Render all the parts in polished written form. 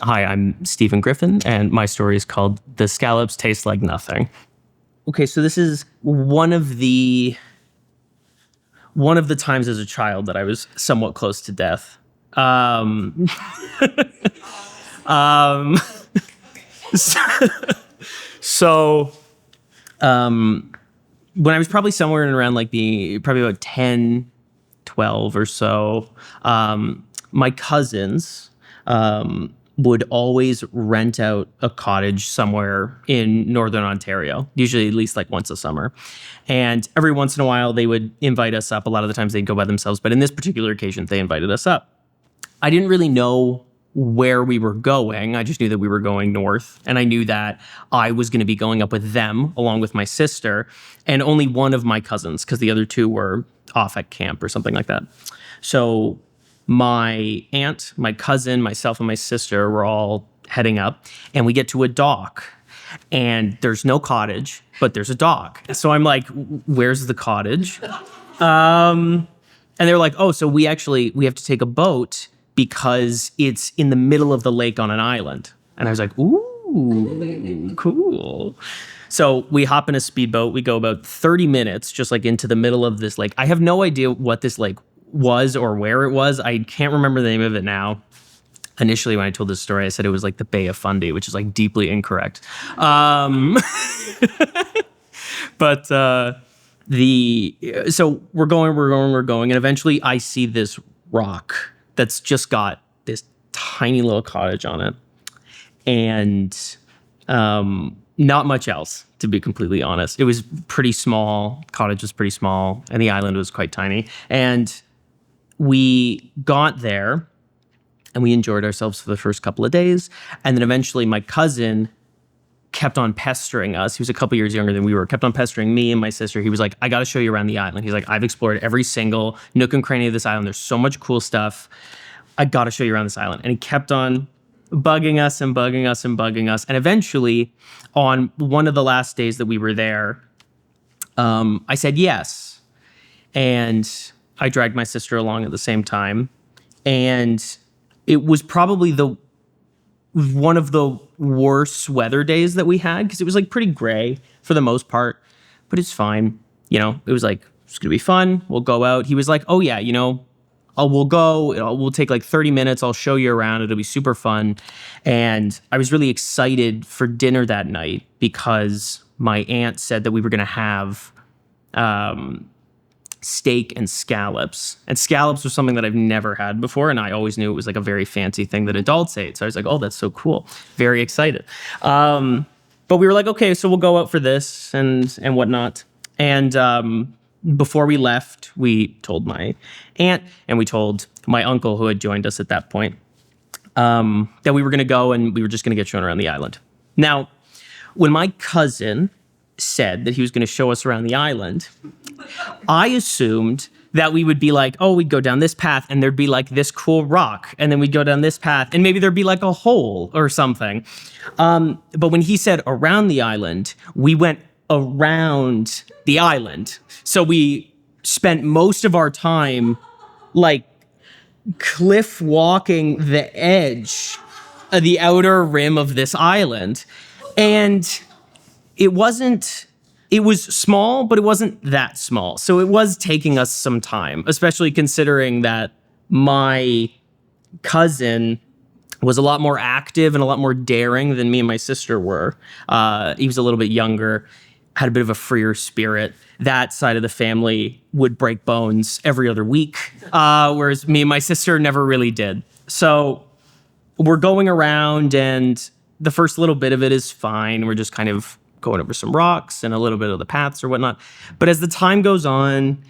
Hi, I'm Stephen Griffin, and my story is called The Scallops Taste Like Nothing. Okay, so this is one of the times as a child that I was somewhat close to death. Um, um, so, when I was probably somewhere in around probably about 10, 12 or so, my cousins would always rent out a cottage somewhere in Northern Ontario, usually at least like once a summer. And every once in a while, they would invite us up. A lot of the times they'd go by themselves, but in this particular occasion, they invited us up. I didn't really know where we were going. I just knew that we were going north, and I knew that I was going to be going up with them along with my sister and only one of my cousins, because the other two were off at camp or something like that. So my aunt, my cousin, myself, and my sister were all heading up, and we get to a dock, and there's no cottage, but there's a dock. So I'm like, where's the cottage? And they're like, oh, so we have to take a boat because it's in the middle of the lake on an island. And I was like, ooh, cool. So we hop in a speedboat. We go about 30 minutes just like into the middle of this lake. I have no idea what this lake was or where it was. I can't remember the name of it now. Initially, when I told this story, I said it was like the Bay of Fundy, which is like deeply incorrect. But so we're going, and eventually I see this rock that's just got this tiny little cottage on it, and not much else, to be completely honest. It was pretty small. Cottage was pretty small, and the island was quite tiny. And we got there, and we enjoyed ourselves for the first couple of days, and then eventually my cousin kept on pestering us. He was a couple years younger than we were, kept on pestering me and my sister. He was like, I got to show you around the island. He's like, I've explored every single nook and cranny of this island. There's so much cool stuff. I got to show you around this island. And he kept on bugging us and bugging us and bugging us. And eventually, on one of the last days that we were there, I said yes. And I dragged my sister along at the same time. And it was probably one of the worst weather days that we had, because it was like pretty gray for the most part, but it's fine. You know, it was like, it's gonna be fun. We'll go out. He was like, oh yeah, we'll go. We'll take like 30 minutes. I'll show you around. It'll be super fun. And I was really excited for dinner that night because my aunt said that we were gonna have steak and scallops. And scallops was something that I've never had before, and I always knew it was like a very fancy thing that adults ate. So I was like, oh, that's so cool. Very excited. But we were like, okay, so we'll go out for this and whatnot. And before we left, we told my aunt and we told my uncle, who had joined us at that point, that we were going to go and we were just going to get shown around the island. Now, when my cousin said that he was going to show us around the island, I assumed that we would be like, oh, we'd go down this path and there'd be like this cool rock, and then we'd go down this path and maybe there'd be like a hole or something. But when he said around the island, we went around the island. So we spent most of our time like cliff walking the edge of the outer rim of this island. And it was small, but it wasn't that small. So it was taking us some time, especially considering that my cousin was a lot more active and a lot more daring than me and my sister were. He was a little bit younger, had a bit of a freer spirit. That side of the family would break bones every other week, whereas me and my sister never really did. So we're going around, and the first little bit of it is fine. We're just kind of going over some rocks and a little bit of the paths or whatnot. But as the time goes on,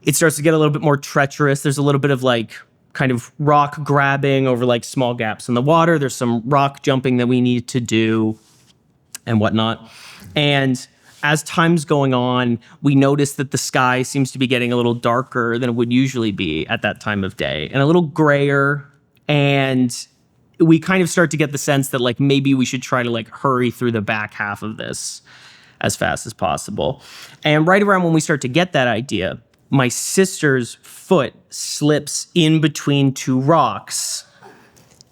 it starts to get a little bit more treacherous. There's a little bit of like kind of rock grabbing over like small gaps in the water. There's some rock jumping that we need to do and whatnot. And as time's going on, we notice that the sky seems to be getting a little darker than it would usually be at that time of day, and a little grayer. And we kind of start to get the sense that like maybe we should try to like hurry through the back half of this as fast as possible. And right around when we start to get that idea, my sister's foot slips in between two rocks,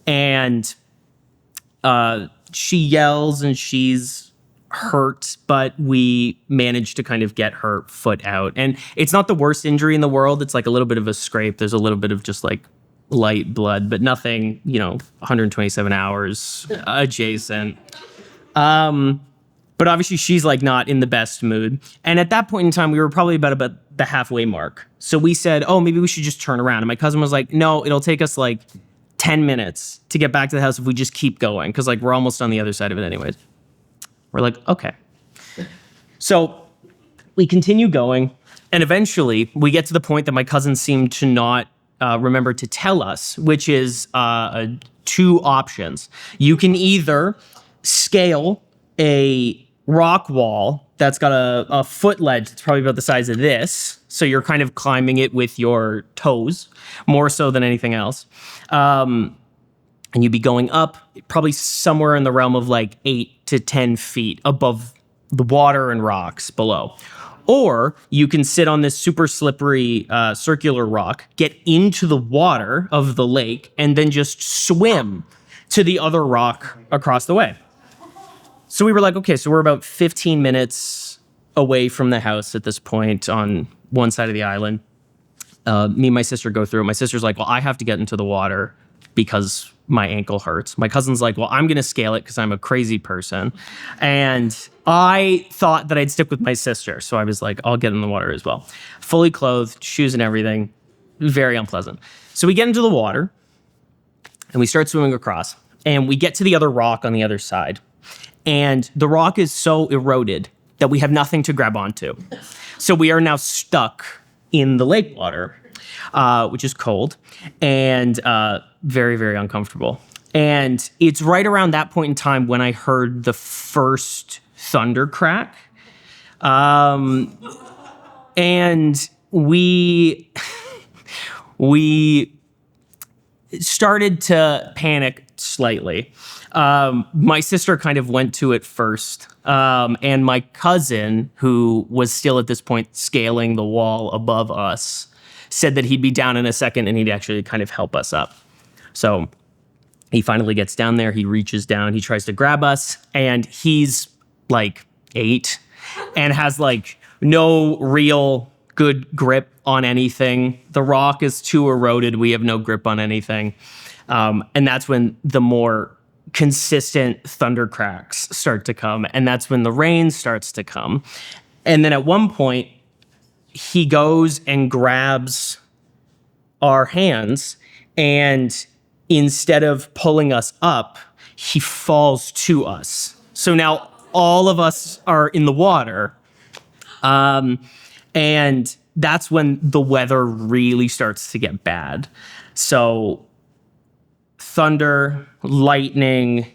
and She yells and she's hurt, but we managed to kind of get her foot out. And it's not the worst injury in the world. It's like a little bit of a scrape. There's a little bit of just like light blood, but nothing, 127 hours adjacent. But obviously she's like not in the best mood. And at that point in time, we were probably about the halfway mark. So we said, oh, maybe we should just turn around. And my cousin was like, no, it'll take us like 10 minutes to get back to the house if we just keep going. Because like we're almost on the other side of it anyways. We're like, okay. So we continue going. And eventually we get to the point that my cousin seemed to not remember to tell us, which is two options. You can either scale a rock wall that's got a foot ledge that's probably about the size of this. So you're kind of climbing it with your toes, more so than anything else. And you'd be going up probably somewhere in the realm of like 8 to 10 feet above the water and rocks below. Or you can sit on this super slippery circular rock, get into the water of the lake, and then just swim to the other rock across the way. So we were like, okay, so we're about 15 minutes away from the house at this point on one side of the island. Me and my sister go through. My sister's like, well, I have to get into the water because my ankle hurts. My cousin's like, well, I'm going to scale it because I'm a crazy person. And I thought that I'd stick with my sister. So I was like, I'll get in the water as well. Fully clothed, shoes and everything. Very unpleasant. So we get into the water and we start swimming across. And we get to the other rock on the other side. And the rock is so eroded that we have nothing to grab onto. So we are now stuck in the lake water, which is cold and very, very uncomfortable. And it's right around that point in time when I heard the first thunder crack. And we started to panic slightly. My sister kind of went to it first. And my cousin, who was still at this point scaling the wall above us, said that he'd be down in a second and he'd actually kind of help us up. So he finally gets down there. He reaches down. He tries to grab us. And he's like 8 and has like no real good grip on anything. The rock is too eroded. We have no grip on anything. And that's when the more consistent thunder cracks start to come. And that's when the rain starts to come. And then at one point, he goes and grabs our hands, and instead of pulling us up, he falls to us. So now all of us are in the water. And that's when the weather really starts to get bad. So thunder, lightning,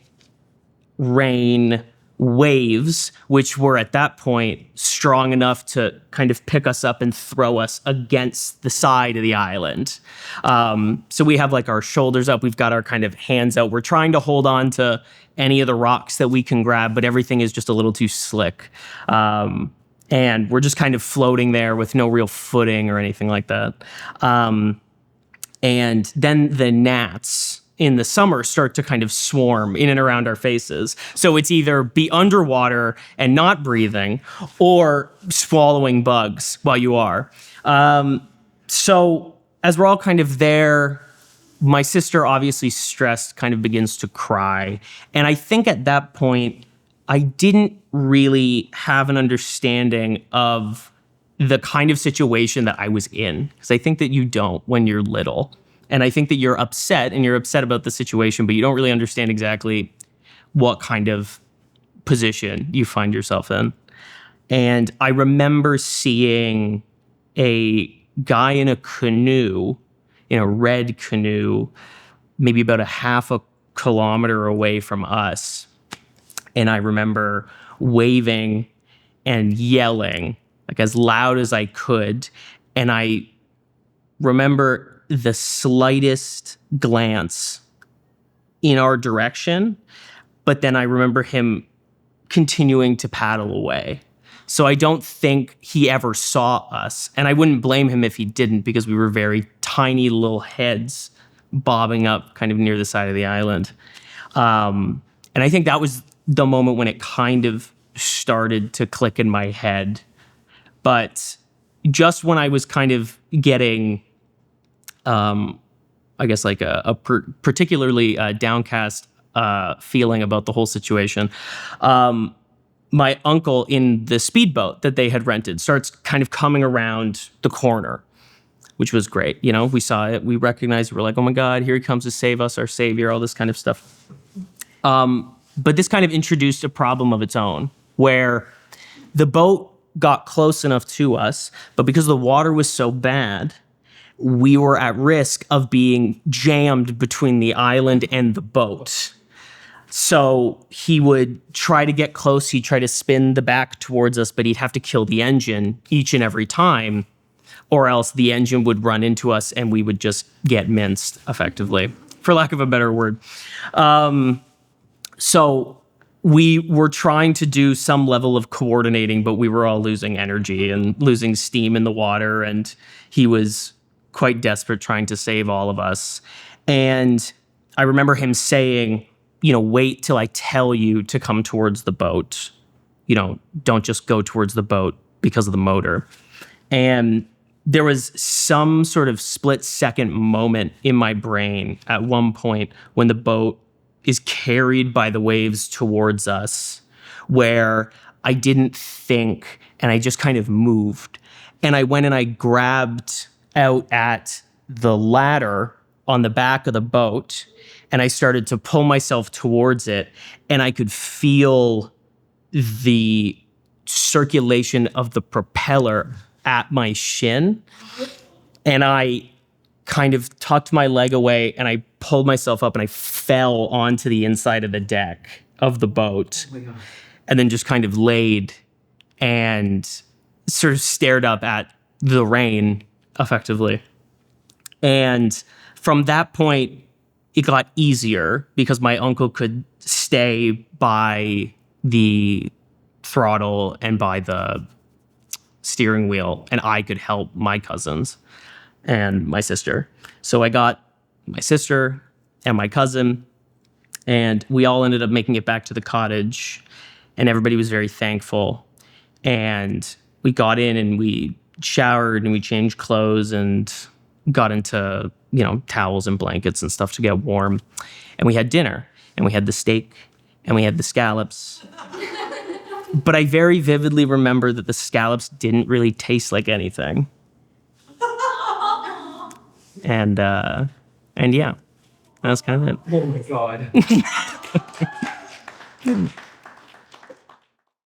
rain, waves, which were at that point strong enough to kind of pick us up and throw us against the side of the island. So we have like our shoulders up, we've got our kind of hands out. We're trying to hold on to any of the rocks that we can grab, but everything is just a little too slick. And we're just kind of floating there with no real footing or anything like that. And then the gnats in the summer start to kind of swarm in and around our faces. So it's either be underwater and not breathing or swallowing bugs while you are. So as we're all kind of there, my sister, obviously stressed, kind of begins to cry. And I think at that point, I didn't really have an understanding of the kind of situation that I was in. Because I think that you don't when you're little. And I think that you're upset about the situation, but you don't really understand exactly what kind of position you find yourself in. And I remember seeing a guy in a canoe, in a red canoe, maybe about a half a kilometer away from us. And I remember waving and yelling like as loud as I could. And I remember the slightest glance in our direction, but then I remember him continuing to paddle away. So I don't think he ever saw us. And I wouldn't blame him if he didn't, because we were very tiny little heads bobbing up kind of near the side of the island. And I think that was the moment when it kind of started to click in my head. But just when I was kind of getting, I guess, like particularly downcast feeling about the whole situation, my uncle in the speedboat that they had rented starts kind of coming around the corner, which was great. You know, we saw it, we recognized, we're like, oh my God, here he comes to save us, our savior, all this kind of stuff. But this kind of introduced a problem of its own, where the boat got close enough to us, but because the water was so bad, we were at risk of being jammed between the island and the boat. So he would try to get close, he'd try to spin the back towards us, but he'd have to kill the engine each and every time, or else the engine would run into us and we would just get minced, effectively, for lack of a better word. So we were trying to do some level of coordinating, but we were all losing energy and losing steam in the water, and he was quite desperate trying to save all of us. And I remember him saying, you know, wait till I tell you to come towards the boat. You know, don't just go towards the boat because of the motor. And there was some sort of split-second moment in my brain at one point when the boat is carried by the waves towards us, where I didn't think and I just kind of moved. And I went and I grabbed out at the ladder on the back of the boat, and I started to pull myself towards it, and I could feel the circulation of the propeller at my shin. And I kind of tucked my leg away and I pulled myself up and I fell onto the inside of the deck of the boat. Oh my God. And then just kind of laid and sort of stared up at the rain, effectively. And from that point, it got easier because my uncle could stay by the throttle and by the steering wheel, and I could help my cousins and my sister. So I got my sister and my cousin, and we all ended up making it back to the cottage, and everybody was very thankful. And we got in and we showered and we changed clothes and got into, you know, towels and blankets and stuff to get warm. And we had dinner, and we had the steak and we had the scallops. But I very vividly remember that the scallops didn't really taste like anything. And yeah, that's kind of it. Oh my God.